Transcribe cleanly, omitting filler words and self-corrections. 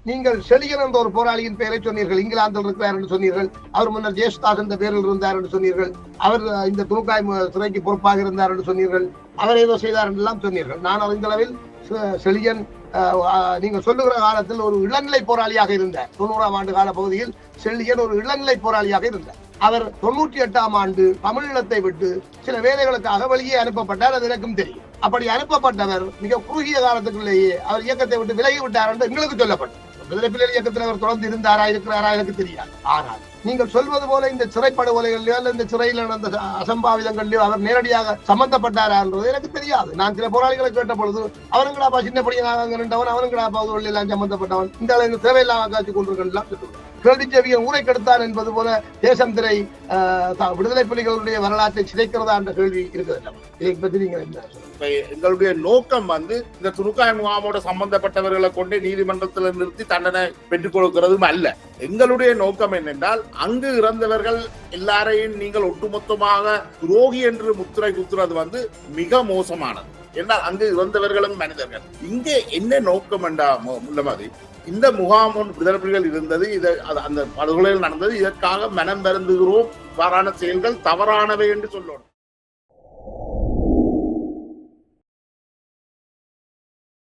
நீங்கள் செழியன் என்ற ஒரு போராளியின் பெயரை சொன்னீர்கள். இங்கிலாந்தில் இருக்கிறார் என்று சொன்னீர்கள். அவர் முன்னர் ஜேஷ்தாஸ் என்ற பெயரில் இருந்தார் என்று சொன்னீர்கள். அவர் இந்த துணுக்காய் சிறைக்கு பொறுப்பாக இருந்தார் என்று சொன்னீர்கள். அவர் ஏதோ செய்தார் என்றெல்லாம் சொன்னீர்கள். நான் அறிந்த அளவில் செழியன் நீங்கள் சொல்லுகிற காலத்தில் ஒரு இளநிலை போராளியாக இருந்தார். 90ஆம் ஆண்டு கால பகுதியில் செழியன் ஒரு இளநிலை போராளியாக இருந்தார். அவர் 98ஆம் ஆண்டு தமிழீழத்தை விட்டு சில வேலைகளுக்காக வெளியே அனுப்பப்பட்டார். அது எனக்கும் தெரியும். அப்படி அனுப்பப்பட்டவர் மிக குறுகிய காலத்துக்குள்ளேயே அவர் இயக்கத்தை விட்டு விலகி விட்டார் என்று எங்களுக்கு சொல்லப்பட்டது. விடுதலை புலிகள் இயக்கத்தில் அவர் தொடர்ந்து இருந்தாரா இருக்கிறாரா எனக்கு தெரியாது. ஆனால் நீங்கள் சொல்வது போல இந்த சிறைப்படுகொலைகளிலோ அல்ல இந்த சிறையில் நடந்த அசம்பாவிதங்களிலோ அவர் நேரடியாக சம்பந்தப்பட்டாரா என்றது எனக்கு தெரியாது. நான் சில போராளிகளை கேட்ட பொழுது அவனுங்களாப்பா சின்ன படியானவன் அவனுங்களாப்பா எல்லாம் சம்பந்தப்பட்டவன் இந்த தேவையில்லாம காட்சி கொண்டிருக்கலாம் சொல்லுவார். கேள்விச்செவியை ஊரை கெடுத்தான் என்பது போல தேசம் திரை விடுதலை புலிகளுடைய வரலாற்றை சிதைக்கிறதா என்ற கேள்வி இருக்கிறது. இதை பற்றி நீங்க என்ன? எங்களுடைய நோக்கம் இந்த துணுக்காய் முகாமோட சம்பந்தப்பட்டவர்களை கொண்டு நீதிமன்றத்தில் நிறுத்தி தண்டனை பெற்றுக் கொடுக்கிறதும் அல்ல. எங்களுடைய நோக்கம் என்னென்றால் அங்கு இறந்தவர்கள் எல்லாரையும் நீங்கள் ஒட்டுமொத்தமாக துரோகி என்று முத்திரை குத்துறது மிக மோசமானது. என்றால் அங்கு இறந்தவர்களும் மனிதர்கள். இங்கே என்ன நோக்கம் என்றா உள்ள மாதிரி இந்த முகாம் விடுதலை புலிகள் இருந்தது, அந்த படுகொலைகள் நடந்தது, இதற்காக மனம் வருந்துகிறோம், இவ்வாறான செயல்கள் தவறானவை என்று சொல்லணும்.